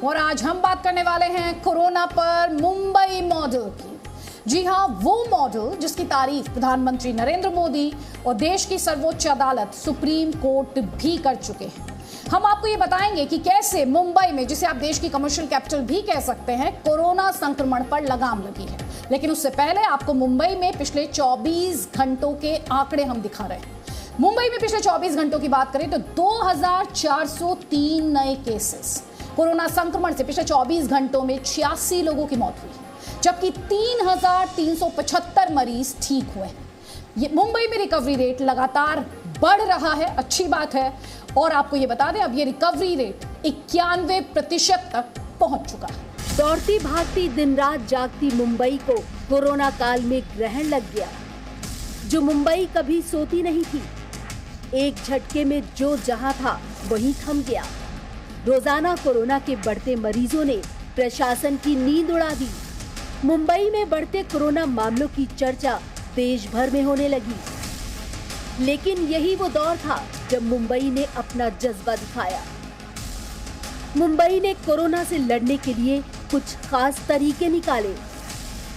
और आज हम बात करने वाले हैं कोरोना पर मुंबई मॉडल की। जी हां, वो मॉडल जिसकी तारीफ प्रधानमंत्री नरेंद्र मोदी और देश की सर्वोच्च अदालत सुप्रीम कोर्ट भी कर चुके हैं। हम आपको ये बताएंगे कि कैसे मुंबई में, जिसे आप देश की कमर्शियल कैपिटल भी कह सकते हैं, कोरोना संक्रमण पर लगाम लगी है। लेकिन उससे पहले आपको मुंबई में पिछले 24 घंटों के आंकड़े हम दिखा रहे हैं। मुंबई में पिछले 24 घंटों की बात करें तो 2403 नए केसेस कोरोना संक्रमण से पिछले 24 घंटों में 86 लोगों की मौत हुई, जबकि 3375 मरीज ठीक हुए। ये मुंबई में रिकवरी रेट लगातार बढ़ रहा है, अच्छी बात है। और आपको ये बता दें, अब ये रिकवरी रेट 91% तक पहुंच चुका है। दौड़ती भागती दिन रात जागती मुंबई को कोरोना काल में ग्रहण लग गया। जो मुंबई कभी सोती नहीं थी, एक झटके में जो जहां था वहीं थम गया। रोजाना कोरोना के बढ़ते मरीजों ने प्रशासन की नींद उड़ा दी। मुंबई में बढ़ते कोरोना मामलों की चर्चा देश भर में होने लगी। लेकिन यही वो दौर था जब मुंबई ने अपना जज्बा दिखाया। मुंबई ने कोरोना से लड़ने के लिए कुछ खास तरीके निकाले,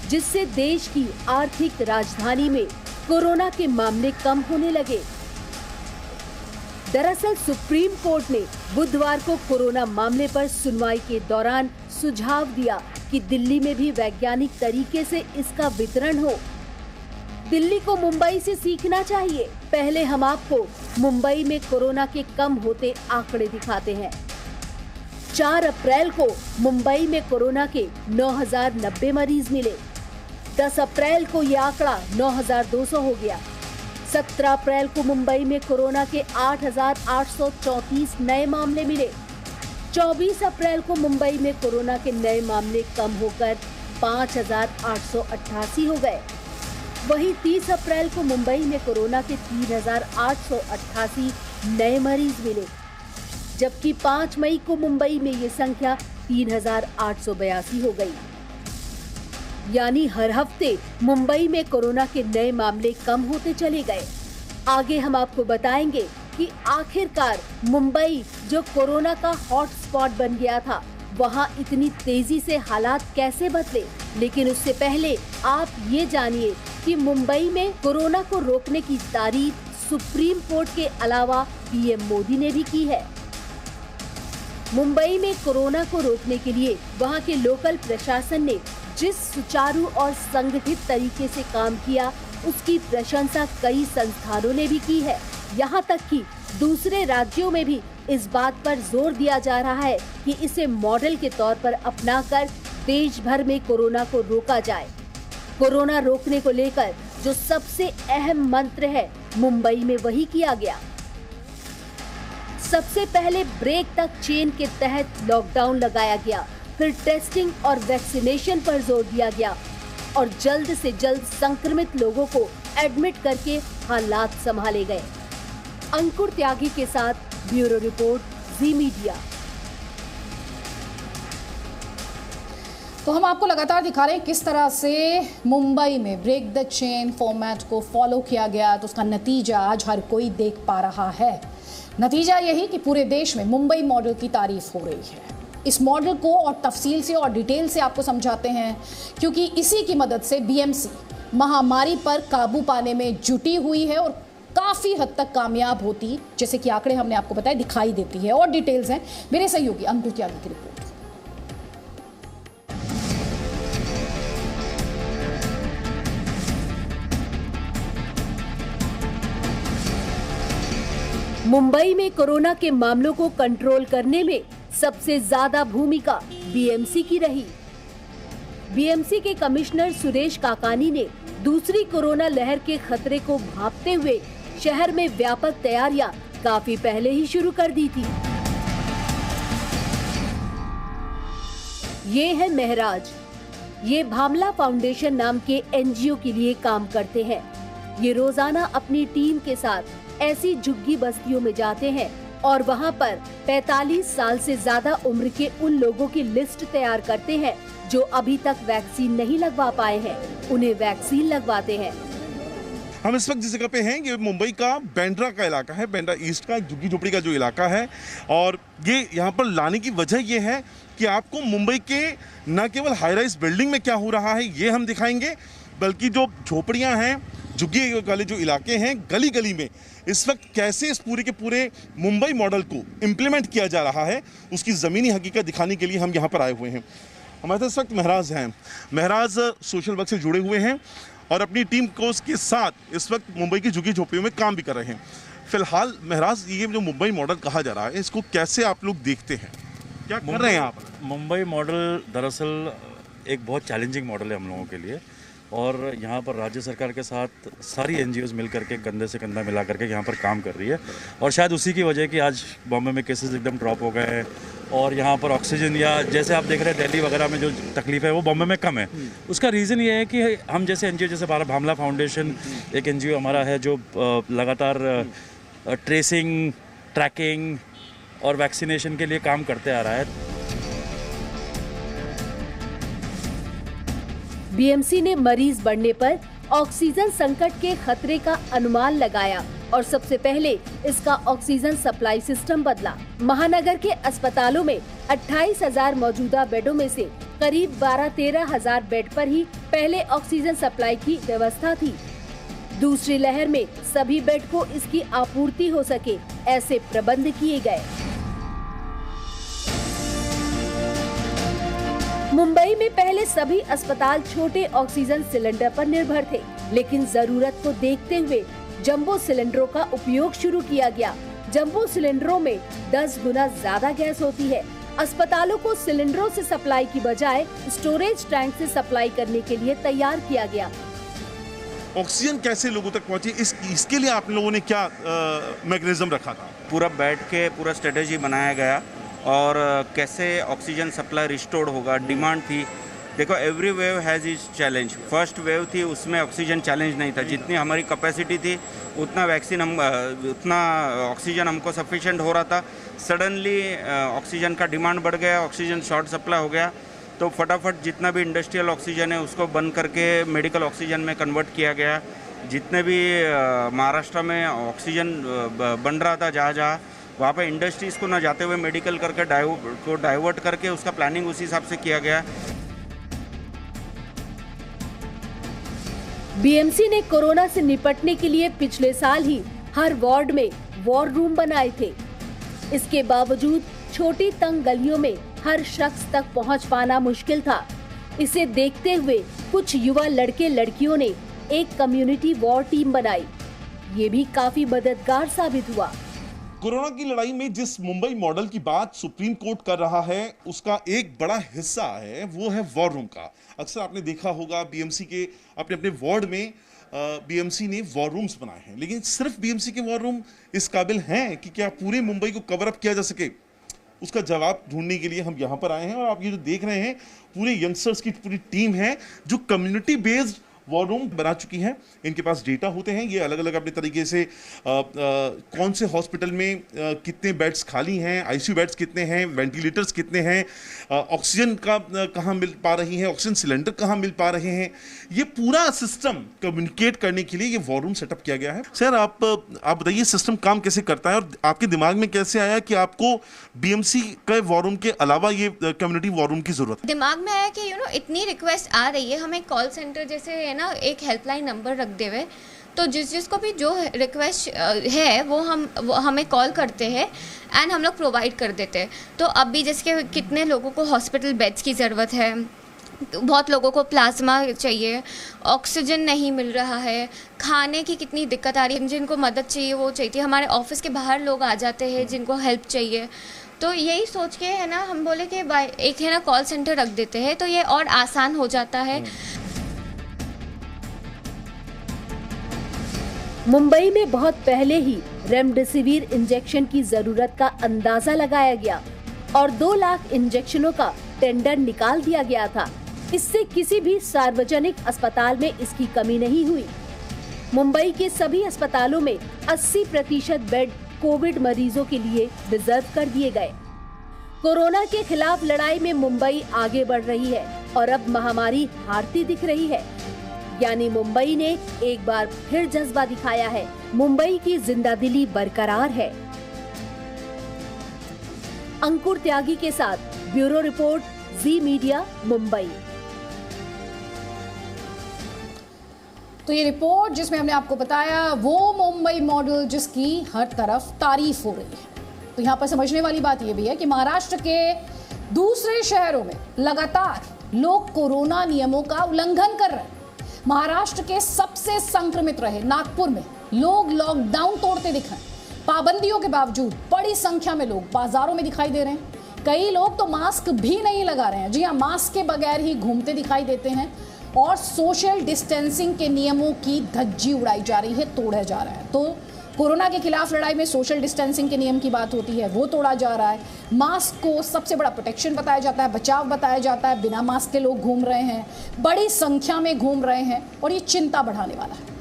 जिससे देश की आर्थिक राजधानी में कोरोना के मामले कम होने लगे। दरअसल सुप्रीम कोर्ट ने बुधवार को कोरोना मामले पर सुनवाई के दौरान सुझाव दिया कि दिल्ली में भी वैज्ञानिक तरीके से इसका वितरण हो। दिल्ली को मुंबई से सीखना चाहिए। पहले हम आपको मुंबई में कोरोना के कम होते आंकड़े दिखाते हैं। 4 अप्रैल को मुंबई में कोरोना के 9090 मरीज मिले। 10 अप्रैल को ये आंकड़ा 9200 हो गया। 17 अप्रैल को मुंबई में कोरोना के 8834 नए मामले मिले। 24 अप्रैल को मुंबई में कोरोना के नए मामले कम होकर 5888 हो गए। वहीं 30 अप्रैल को मुंबई में कोरोना के 3888 नए मरीज मिले, जबकि 5 मई को मुंबई में ये संख्या 3882 हो गई। यानी हर हफ्ते मुंबई में कोरोना के नए मामले कम होते चले गए। आगे हम आपको बताएंगे कि आखिरकार मुंबई, जो कोरोना का हॉटस्पॉट बन गया था, वहां इतनी तेजी से हालात कैसे बदले। लेकिन उससे पहले आप ये जानिए कि मुंबई में कोरोना को रोकने की तारीफ सुप्रीम कोर्ट के अलावा पीएम मोदी ने भी की है। मुंबई में कोरोना को रोकने के लिए वहां के लोकल प्रशासन ने जिस सुचारू और संगठित तरीके से काम किया, उसकी प्रशंसा कई संस्थानों ने भी की है। यहाँ तक कि दूसरे राज्यों में भी इस बात पर जोर दिया जा रहा है कि इसे मॉडल के तौर पर अपनाकर देश भर में कोरोना को रोका जाए। कोरोना रोकने को लेकर जो सबसे अहम मंत्र है, मुंबई में वही किया गया। सबसे पहले ब्रेक द चेन के तहत लॉकडाउन लगाया गया, फिर टेस्टिंग और वैक्सीनेशन पर जोर दिया गया और जल्द से जल्द संक्रमित लोगों को एडमिट करके हालात संभाले गए। अंकुर त्यागी के साथ ब्यूरो रिपोर्ट, जी मीडिया। तो हम आपको लगातार दिखा रहे हैं किस तरह से मुंबई में ब्रेक द चेन फॉर्मेट को फॉलो किया गया, तो उसका नतीजा आज हर कोई देख पा रहा है। नतीजा यही कि पूरे देश में मुंबई मॉडल की तारीफ हो रही है। इस मॉडल को और तफसील से और डिटेल से आपको समझाते हैं, क्योंकि इसी की मदद से बीएमसी महामारी पर काबू पाने में जुटी हुई है और काफ़ी हद तक कामयाब होती, जैसे कि आंकड़े हमने आपको बताए, दिखाई देती है। और डिटेल्स हैं मेरे सहयोगी अंकुर त्यागी की रिपोर्ट। मुंबई में कोरोना के मामलों को कंट्रोल करने में सबसे ज्यादा भूमिका बीएमसी की रही। बीएमसी के कमिश्नर सुरेश काकानी ने दूसरी कोरोना लहर के खतरे को भांपते हुए शहर में व्यापक तैयारियां काफी पहले ही शुरू कर दी थी। ये है महराज। ये भामला फाउंडेशन नाम के एनजीओ के लिए काम करते हैं। ये रोजाना अपनी टीम के साथ ऐसी झुग्गी बस्तियों में जाते हैं और वहां पर 45 साल से ज्यादा उम्र के उन लोगों की लिस्ट तैयार करते हैं जो अभी तक वैक्सीन नहीं लगवा पाए हैं, उन्हें वैक्सीन लगवाते हैं। हम इस वक्त जिस जगह पे हैं ये मुंबई का बांद्रा का इलाका है, बांद्रा ईस्ट का झुग्गी झोपड़ी का जो इलाका है। और ये यहाँ पर लाने की वजह ये है कि आपको मुंबई के न केवल हाई राइज बिल्डिंग में क्या हो रहा है ये हम दिखाएंगे, बल्कि जो झोपड़ियाँ हैं, झुग्गी वाले जो इलाके हैं, गली गली में इस वक्त कैसे इस पूरे के पूरे मुंबई मॉडल को इम्प्लीमेंट किया जा रहा है, उसकी ज़मीनी हकीकत दिखाने के लिए हम यहाँ पर आए हुए हैं। हमारे साथ इस वक्त महराज हैं। महराज सोशल वर्क से जुड़े हुए हैं और अपनी टीम को उसके साथ इस वक्त मुंबई की झुग्गी झोपड़ियों में काम भी कर रहे हैं। फिलहाल महराज, ये जो मुंबई मॉडल कहा जा रहा है इसको कैसे आप लोग देखते हैं, क्या कर रहे हैं आप? मुंबई मॉडल दरअसल एक बहुत चैलेंजिंग मॉडल है हम लोगों के लिए, और यहाँ पर राज्य सरकार के साथ सारी एनजीओज मिल करके कंधे से कंधा मिला करके यहाँ पर काम कर रही है। और शायद उसी की वजह कि आज बॉम्बे में केसेस एकदम ड्रॉप हो गए हैं और यहाँ पर ऑक्सीजन, या जैसे आप देख रहे हैं दिल्ली वगैरह में जो तकलीफ है वो बॉम्बे में कम है। उसका रीज़न ये है कि हम जैसे एनजीओ, जैसे भामला फाउंडेशन एक एनजीओ हमारा है जो लगातार ट्रेसिंग, ट्रैकिंग और वैक्सीनेशन के लिए काम करते आ रहा है। बीएमसी ने मरीज बढ़ने पर ऑक्सीजन संकट के खतरे का अनुमान लगाया और सबसे पहले इसका ऑक्सीजन सप्लाई सिस्टम बदला। महानगर के अस्पतालों में 28,000 मौजूदा बेडों में से करीब 12-13 हजार बेड पर ही पहले ऑक्सीजन सप्लाई की व्यवस्था थी। दूसरी लहर में सभी बेड को इसकी आपूर्ति हो सके, ऐसे प्रबंध किए गए। मुंबई में पहले सभी अस्पताल छोटे ऑक्सीजन सिलेंडर पर निर्भर थे, लेकिन जरूरत को देखते हुए जंबो सिलेंडरों का उपयोग शुरू किया गया। जंबो सिलेंडरों में 10 गुना ज्यादा गैस होती है। अस्पतालों को सिलेंडरों से सप्लाई की बजाय स्टोरेज टैंक से सप्लाई करने के लिए तैयार किया गया। ऑक्सीजन कैसे लोगों तक पहुंचे, इसके लिए आप लोगों ने क्या मैकेनिज्म रखा था? पूरा बैठ के पूरा स्ट्रेटेजी बनाया गया और कैसे ऑक्सीजन सप्लाई रिस्टोर्ड होगा, डिमांड थी। देखो, every wave has is challenge. First wave थी उसमें ऑक्सीजन चैलेंज नहीं था, जितनी हमारी कैपेसिटी थी उतना उतना ऑक्सीजन हमको सफिशिएंट हो रहा था। सडनली ऑक्सीजन का डिमांड बढ़ गया, ऑक्सीजन शॉर्ट सप्लाई हो गया, तो फटाफट जितना भी इंडस्ट्रियल ऑक्सीजन है उसको बंद करके मेडिकल ऑक्सीजन में कन्वर्ट किया गया। जितने भी महाराष्ट्र में ऑक्सीजन बन रहा था जहाँ वहाँ पे इंडस्ट्रीज़ को ना जाते हुए मेडिकल करके डाइवर्ट करके उसका प्लानिंग उसी हिसाब से किया गया। बीएमसी ने कोरोना से निपटने के लिए पिछले साल ही हर वार्ड में वॉर रूम बनाए थे। इसके बावजूद छोटी तंग गलियों में हर शख्स तक पहुंच पाना मुश्किल था। इसे देखते हुए कुछ युवा लड़के लड़कियों ने एक कम्युनिटी वॉर टीम बनाई। ये भी काफी मददगार साबित हुआ। कोरोना की लड़ाई में जिस मुंबई मॉडल की बात सुप्रीम कोर्ट कर रहा है उसका एक बड़ा हिस्सा है, वो है वॉर रूम का। अक्सर आपने देखा होगा बीएमसी के अपने अपने वार्ड में बीएमसी ने वॉर रूम्स बनाए हैं, लेकिन सिर्फ बीएमसी के वॉर रूम इस काबिल हैं कि क्या पूरे मुंबई को कवर अप किया जा सके? उसका जवाब ढूंढने के लिए हम यहाँ पर आए हैं। और आप ये जो देख रहे हैं पूरे यंगस्टर्स की पूरी टीम है जो कम्युनिटी बेस्ड वॉर रूम बना चुकी हैं। इनके पास डेटा होते हैं, ये अलग अलग अपने तरीके से कौन से हॉस्पिटल में कितने बेड्स खाली हैं, आईसीयू बेड्स कितने हैं, वेंटिलेटर्स कितने हैं, ऑक्सीजन का कहाँ मिल पा रही है, ऑक्सीजन सिलेंडर कहाँ मिल पा रहे हैं, ये पूरा सिस्टम कम्युनिकेट करने के लिए ये वॉर रूम सेटअप किया गया है। सर, आप बताइए सिस्टम काम कैसे करता है और आपके दिमाग में कैसे आया कि आपको बीएमसी के वॉर रूम के अलावा ये कम्युनिटी वॉर रूम की जरूरत है? दिमाग में आया कि इतनी रिक्वेस्ट आ रही है, हमें कॉल सेंटर जैसे ना एक हेल्पलाइन नंबर रख दे हुए, तो जिसको भी जो रिक्वेस्ट है वो हमें कॉल करते हैं एंड हम लोग प्रोवाइड कर देते हैं। तो अब भी जैसे कितने लोगों को हॉस्पिटल बेड्स की ज़रूरत है, बहुत लोगों को प्लाज्मा चाहिए, ऑक्सीजन नहीं मिल रहा है, खाने की कितनी दिक्कत आ रही है, जिनको मदद चाहिए वो चाहिए। हमारे ऑफिस के बाहर लोग आ जाते हैं जिनको हेल्प चाहिए। तो यही सोच के है ना हम बोले कि एक है ना कॉल सेंटर रख देते हैं, तो ये और आसान हो जाता है। मुंबई में बहुत पहले ही रेमडेसिविर इंजेक्शन की जरूरत का अंदाजा लगाया गया और 2 लाख इंजेक्शनों का टेंडर निकाल दिया गया था। इससे किसी भी सार्वजनिक अस्पताल में इसकी कमी नहीं हुई। मुंबई के सभी अस्पतालों में 80% बेड कोविड मरीजों के लिए रिजर्व कर दिए गए। कोरोना के खिलाफ लड़ाई में मुंबई आगे बढ़ रही है और अब महामारी हारती दिख रही है। यानी मुंबई ने एक बार फिर जज्बा दिखाया है। मुंबई की जिंदादिली बरकरार है। अंकुर त्यागी के साथ ब्यूरो रिपोर्ट, जी मीडिया, मुंबई। तो ये रिपोर्ट जिसमें हमने आपको बताया वो मुंबई मॉडल जिसकी हर तरफ तारीफ हो रही है। तो यहाँ पर समझने वाली बात ये भी है कि महाराष्ट्र के दूसरे शहरों में लगातार लोग कोरोना नियमों का उल्लंघन कर रहे हैं। महाराष्ट्र के सबसे संक्रमित रहे नागपुर में लोग लॉकडाउन तोड़ते दिखे। पाबंदियों के बावजूद बड़ी संख्या में लोग बाजारों में दिखाई दे रहे हैं। कई लोग तो मास्क भी नहीं लगा रहे हैं। जी हाँ, मास्क के बगैर ही घूमते दिखाई देते हैं और सोशल डिस्टेंसिंग के नियमों की धज्जी उड़ाई जा रही है, तोड़ा जा रहा है। तो कोरोना के खिलाफ लड़ाई में सोशल डिस्टेंसिंग के नियम की बात होती है, वो तोड़ा जा रहा है। मास्क को सबसे बड़ा प्रोटेक्शन बताया जाता है, बचाव बताया जाता है। बिना मास्क के लोग घूम रहे हैं, बड़ी संख्या में घूम रहे हैं और ये चिंता बढ़ाने वाला है।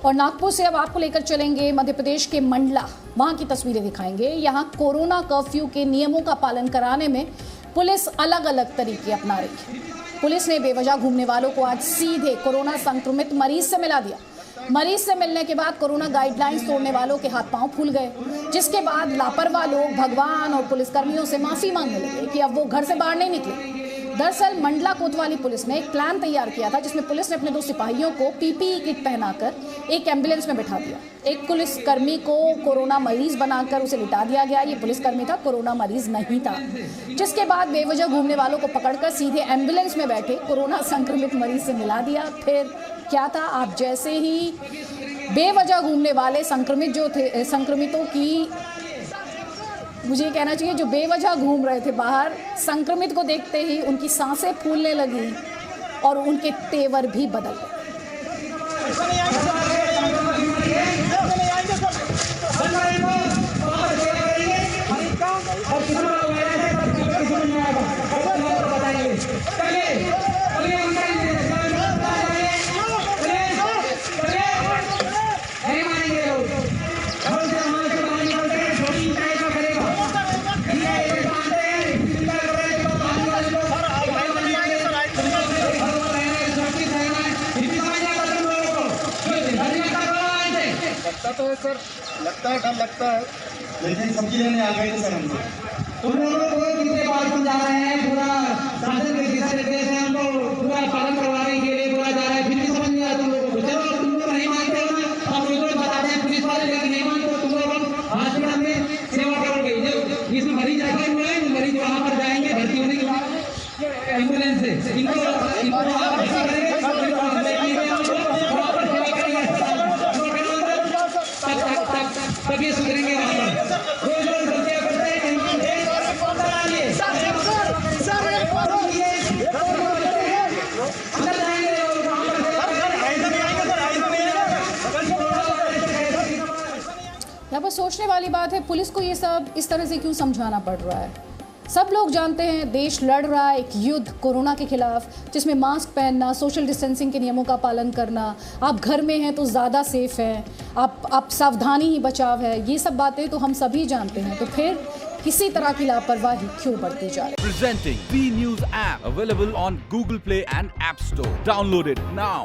और नागपुर से अब आपको लेकर चलेंगे मध्य प्रदेश के मंडला, वहां की तस्वीरें दिखाएंगे। यहां कोरोना कर्फ्यू के नियमों का पालन कराने में पुलिस अलग अलग तरीके अपना रही है। पुलिस ने बेवजह घूमने वालों को आज सीधे कोरोना संक्रमित मरीज से मिला दिया। मरीज से मिलने के बाद कोरोना गाइडलाइंस तोड़ने वालों के हाथ पांव फूल गए, जिसके बाद लापरवाह लोग भगवान और पुलिसकर्मियों से माफी मांगने लगे कि अब वो घर से बाहर नहीं निकले। दरअसल मंडला कोतवाली पुलिस ने एक प्लान तैयार किया था जिसमें पुलिस ने अपने 2 सिपाहियों को पीपीई किट पहनाकर एक एम्बुलेंस में बैठा दिया। एक पुलिसकर्मी को कोरोना मरीज बनाकर उसे लिटा दिया गया। ये पुलिसकर्मी था, कोरोना मरीज नहीं था। जिसके बाद बेवजह घूमने वालों को पकड़कर सीधे एम्बुलेंस में बैठे कोरोना संक्रमित मरीज से मिला दिया। फिर क्या था, आप जैसे ही बेवजह घूमने वाले संक्रमितों की, मुझे कहना चाहिए जो बेवजह घूम रहे थे बाहर, संक्रमित को देखते ही उनकी सांसें फूलने लगी और उनके तेवर भी बदल गए। सर लगता है, डर लगता है, लेकिन सब्जी लेने आ गए थे सर हमको। तुम लोगों को कितने बार समझा रहे हैं, पूरा शासन के दिशा निर्देश है, हमको पूरा पालन करवाने के लिए बोला जा रहा है, फिर भी समझ नहीं आ रहा तुम लोगों को। चलो तुम लोग नहीं मानते हो ना, हम लोगों को बताते हैं पुलिस वाले, लेकिन नहीं मानते हो तुम लोग हॉस्पिटल में सेवा करोगे। जब इसमें मरीज रखे हुए हैं, मरीज वहाँ पर जाएंगे भर्ती होने के बाद एम्बुलेंस से इनको भर्ती करेंगे, तभी सुधरेंगे। रोज रोज गलतियां करते हैं, यहाँ पर सोचने वाली बात है, पुलिस को ये सब इस तरह से क्यों समझाना पड़ रहा है। सब लोग जानते हैं देश लड़ रहा है एक युद्ध कोरोना के खिलाफ, जिसमें मास्क पहनना, सोशल डिस्टेंसिंग के नियमों का पालन करना, आप घर में हैं तो ज़्यादा सेफ हैं, आप सावधानी ही बचाव है, ये सब बातें तो हम सभी जानते हैं। तो फिर किसी तरह की लापरवाही क्यों बढ़ती जा रही है। Presenting B News app available on Google Play and App Store. Download it now.